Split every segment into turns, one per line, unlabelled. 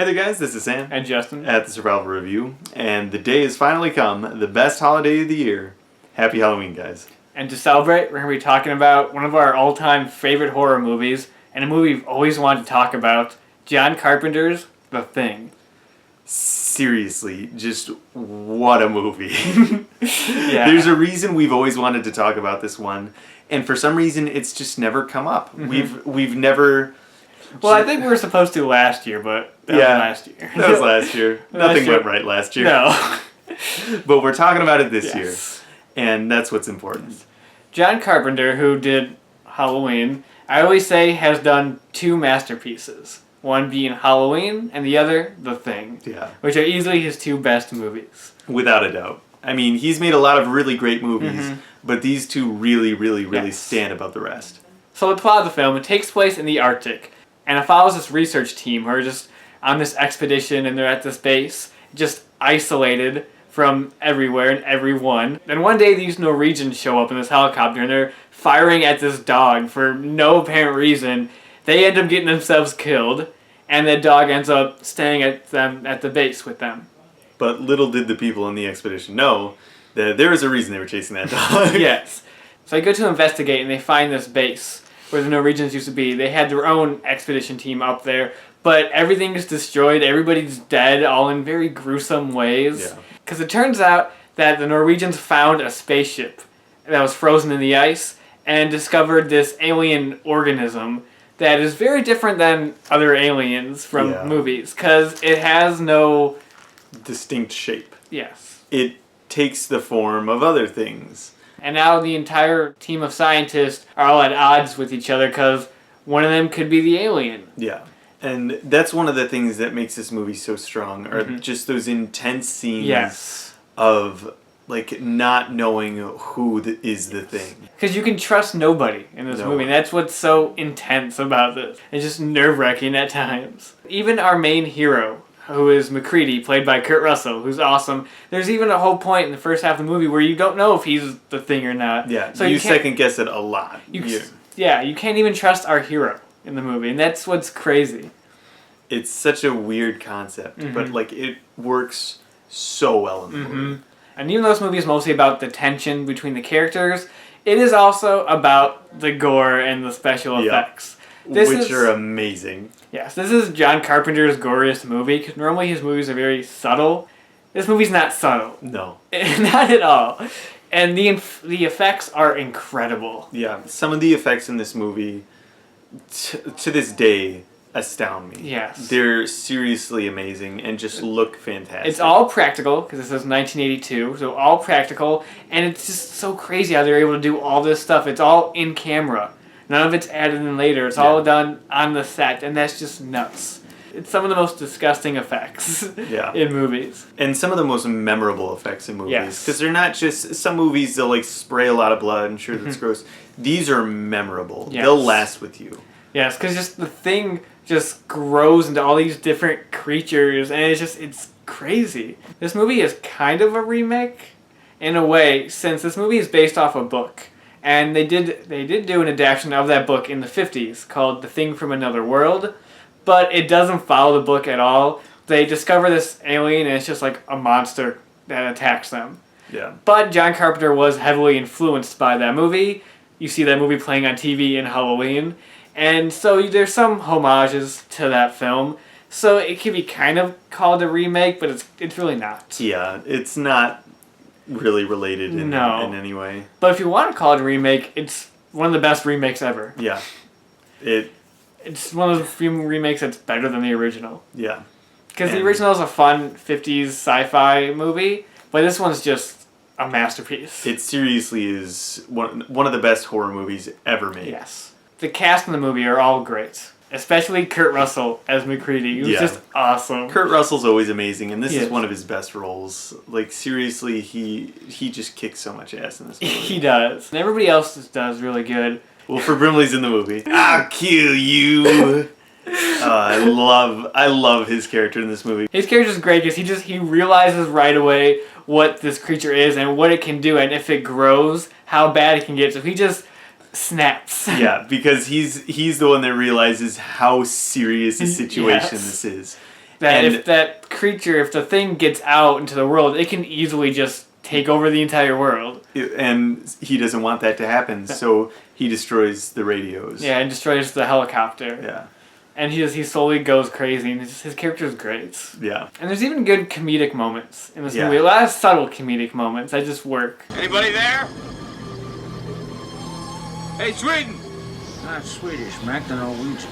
Hey there guys, this is Sam.
And Justin.
At the Survival Review. And the day has finally come, the best holiday of the year. Happy Halloween, guys.
And to celebrate, we're going to be talking about one of our all-time favorite horror movies, and a movie we've always wanted to talk about, John Carpenter's The Thing.
Seriously, just what a movie.
Yeah.
There's a reason we've always wanted to talk about this one, and for some reason it's just never come up.
Mm-hmm.
We've never...
Well, I think we were supposed to last year, but that was last year.
That was last year. Nothing went right last year.
No.
But we're talking about it this year,
Yes.
and that's what's important.
John Carpenter, who did Halloween, I always say has done two masterpieces. One being Halloween, and the other, The Thing.
Yeah.
Which are easily his two best movies.
Without a doubt. I mean, he's made a lot of really great movies, but these two really stand above the rest.
So the plot of the film, it takes place in the Arctic, and it follows this research team who are just on this expedition, and they're at this base, just isolated from everywhere and everyone. Then one day these Norwegians show up in this helicopter, and they're firing at this dog for no apparent reason. They end up getting themselves killed, and the dog ends up staying at the base with them.
But little did the people on the expedition know that there was a reason they were chasing that dog.
Yes. So they go to investigate, and they find this base where the Norwegians used to be. They had their own expedition team up there, but everything is destroyed. Everybody's dead, all in very gruesome ways. Because it turns out that the Norwegians found a spaceship that was frozen in the ice and discovered this alien organism that is very different than other aliens from movies, because it has no
distinct shape.
Yes.
It takes the form of other things.
And now the entire team of scientists are all at odds with each other because one of them could be the alien.
Yeah. And that's one of the things that makes this movie so strong, are just those intense scenes of like not knowing who is the thing.
Because you can trust nobody in this movie. And that's what's so intense about this. It's just nerve-wracking at times. Even our main hero, who is McCready, played by Kurt Russell, who's awesome. There's even a whole point in the first half of the movie where you don't know if he's the thing or not.
Yeah,
so
you second guess it a lot.
You can't even trust our hero in the movie, and that's what's crazy.
It's such a weird concept, but like it works so well in the movie.
And even though this movie is mostly about the tension between the characters, it is also about the gore and the special effects.
Which are amazing.
Yes, this is John Carpenter's goriest movie, because normally his movies are very subtle. This movie's not subtle.
No.
Not at all. And the effects are incredible.
Yeah, some of the effects in this movie, to this day, astound me.
Yes.
They're seriously amazing and just look fantastic.
It's all practical, because this is 1982, so all practical, and it's just so crazy how they're able to do all this stuff. It's all in camera. None of it's added in later. It's all done on the set, and that's just nuts. It's some of the most disgusting effects in movies.
And some of the most memorable effects in movies.
Yes.
Because they're not just... Some movies, they'll like spray a lot of blood and sure that's gross. These are memorable.
Yes.
They'll last with you.
Yes, because just the thing just grows into all these different creatures, and it's crazy. This movie is kind of a remake, in a way, since this movie is based off a book. And they did do an adaptation of that book in the 50s called The Thing from Another World, but it doesn't follow the book at all. They discover this alien, and it's just like a monster that attacks them.
Yeah.
But John Carpenter was heavily influenced by that movie. You see that movie playing on TV in Halloween. And so there's some homages to that film. So it could be kind of called a remake, but it's really not.
Yeah, it's not really related in any way.
But if you want to call it a remake, it's one of the best remakes ever.
Yeah.
It's one of the few remakes that's better than the original.
Yeah.
Because the original is a fun 50s sci-fi movie, but this one's just a masterpiece.
It seriously is one of the best horror movies ever made.
Yes. The cast in the movie are all great. Especially Kurt Russell as McCready. He was just awesome.
Kurt Russell's always amazing, and this is one of his best roles. Like, seriously, he just kicks so much ass in this movie.
He does. And everybody else does really good.
Wilford Brimley's in the movie. I'll kill you. I love his character in this movie.
His character's great because he realizes right away what this creature is and what it can do, and if it grows, how bad it can get. So he just snaps.
Yeah, because he's the one that realizes how serious a situation this is.
That if that creature, if the thing gets out into the world, it can easily just take over the entire world.
And he doesn't want that to happen, so he destroys the radios.
Yeah, and destroys the helicopter.
Yeah.
And he slowly goes crazy, and his character is great.
Yeah.
And there's even good comedic moments in this movie. A lot of subtle comedic moments that just work.
Anybody there? Hey, Sweden!
Not Swedish, Mac, the Norwegian.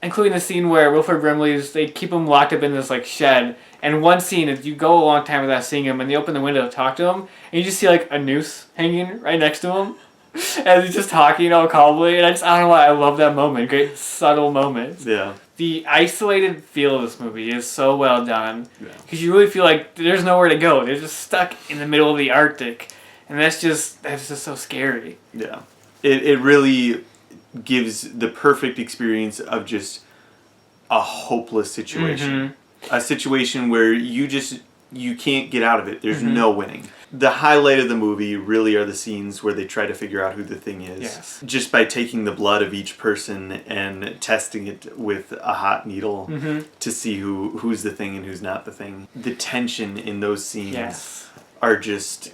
Including the scene where Wilford Brimley's, they keep him locked up in this like shed. And one scene is you go a long time without seeing him, and they open the window to talk to him, and you just see like a noose hanging right next to him. And he's just talking all calmly, and I don't know why, I love that moment. Great subtle moments.
Yeah.
The isolated feel of this movie is so well done. Because you really feel like there's nowhere to go. They're just stuck in the middle of the Arctic. And that's just so scary.
Yeah. It really gives the perfect experience of just a hopeless situation. A situation where you can't get out of it. There's no winning. The highlight of the movie really are the scenes where they try to figure out who the thing is.
Yes.
Just by taking the blood of each person and testing it with a hot needle to see who's the thing and who's not the thing. The tension in those scenes are just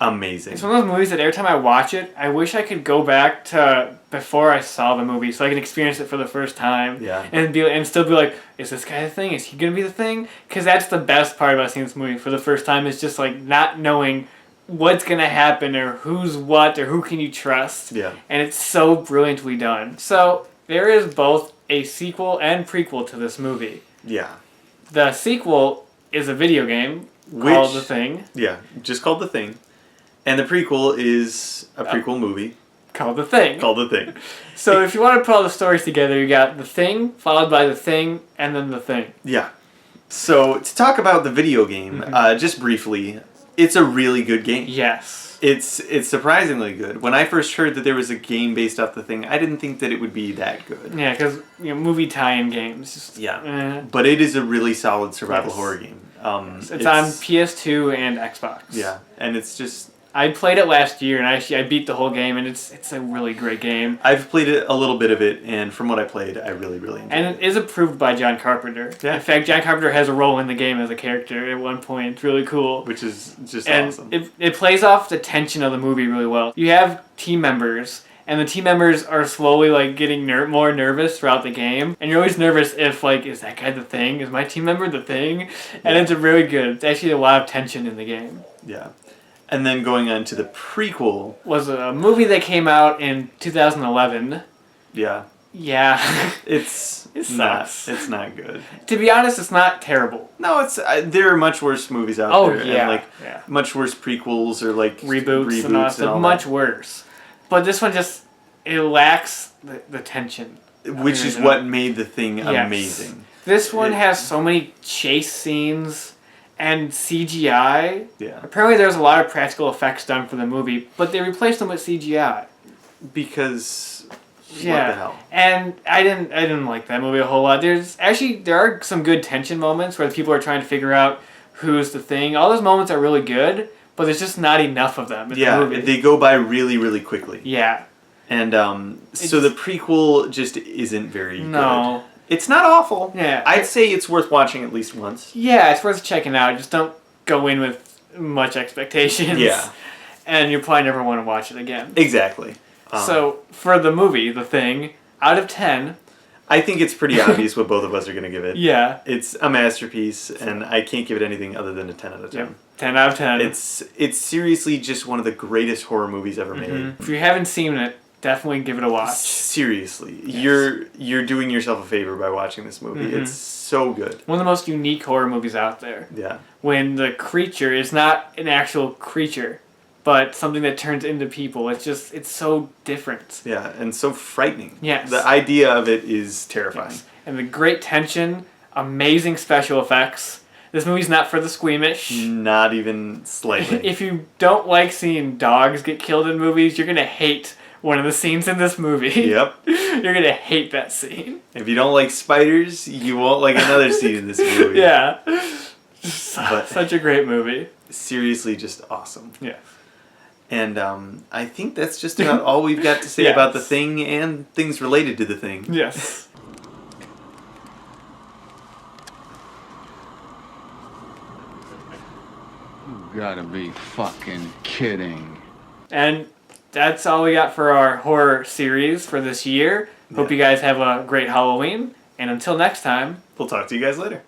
amazing.
It's one of those movies that every time I watch it, I wish I could go back to before I saw the movie so I can experience it for the first time.
Yeah.
And still be like, is this guy the thing? Is he going to be the thing? Because that's the best part about seeing this movie for the first time is just like not knowing what's going to happen or who's what or who can you trust.
Yeah.
And it's so brilliantly done. So there is both a sequel and prequel to this movie.
Yeah.
The sequel is a video game called The Thing.
Yeah, just called The Thing. And the prequel is a prequel movie.
Called The Thing.
Called The Thing.
So if you want to put all the stories together, you got The Thing, followed by The Thing, and then The Thing.
Yeah. So to talk about the video game, just briefly, it's a really good game.
Yes.
It's surprisingly good. When I first heard that there was a game based off The Thing, I didn't think that it would be that good.
Yeah, because movie tie-in games. Just,
But it is a really solid survival horror game.
It's on PS2 and Xbox.
Yeah, and it's just...
I played it last year, and I beat the whole game, and it's a really great game.
I've played a little bit of it, and from what I played, I really enjoyed it.
And it is approved by John Carpenter.
Yeah.
In fact, John Carpenter has a role in the game as a character at one point. It's really cool.
Which is just
awesome.
And
it plays off the tension of the movie really well. You have team members, and the team members are slowly like getting more nervous throughout the game. And you're always nervous if like, is that guy the thing? Is my team member the thing? And it's really good. It's actually a lot of tension in the game.
Yeah. And then going on to the prequel...
Was a movie that came out in 2011.
Yeah.
Yeah.
It sucks. It's not good.
To be honest, it's not terrible.
No, there are much worse movies out there.
Yeah.
And much worse prequels or like
reboots and all stuff. Much worse. But this one it lacks the tension.
Which is what made The Thing amazing.
This one has so many chase scenes and CGI.
Yeah.
Apparently there's a lot of practical effects done for the movie, but they replaced them with CGI.
Because what the hell?
And I didn't like that movie a whole lot. There are some good tension moments where people are trying to figure out who's the thing. All those moments are really good, but there's just not enough of them in the movie.
They go by really, really quickly.
Yeah.
And so the prequel just isn't very good.
No.
It's not awful.
Yeah.
I'd say it's worth watching at least once.
Yeah, it's worth checking out. Just don't go in with much expectations.
Yeah.
And you'll probably never want to watch it again.
Exactly.
So, for the movie, The Thing, out of 10...
I think it's pretty obvious what both of us are going to give it.
Yeah.
It's a masterpiece, and I can't give it anything other than a 10 out of 10.
Yep. 10 out of 10.
It's seriously just one of the greatest horror movies ever made.
If you haven't seen it, definitely give it a watch.
Seriously. Yes. You're doing yourself a favor by watching this movie. It's so good.
One of the most unique horror movies out there.
Yeah.
When the creature is not an actual creature, but something that turns into people. It's so different.
Yeah, and so frightening.
Yes.
The idea of it is terrifying.
Yes. And the great tension, amazing special effects. This movie's not for the squeamish.
Not even slightly.
If you don't like seeing dogs get killed in movies, you're going to hate one of the scenes in this movie.
Yep.
You're going to hate that scene.
If you don't like spiders, you won't like another scene in this movie.
Yeah. Such a great movie.
Seriously, just awesome.
Yeah.
And I think that's just about all we've got to say about The Thing and things related to The Thing.
Yes.
You gotta be fucking kidding.
And that's all we got for our horror series for this year. Hope you guys have a great Halloween. And until next time,
We'll talk to you guys later.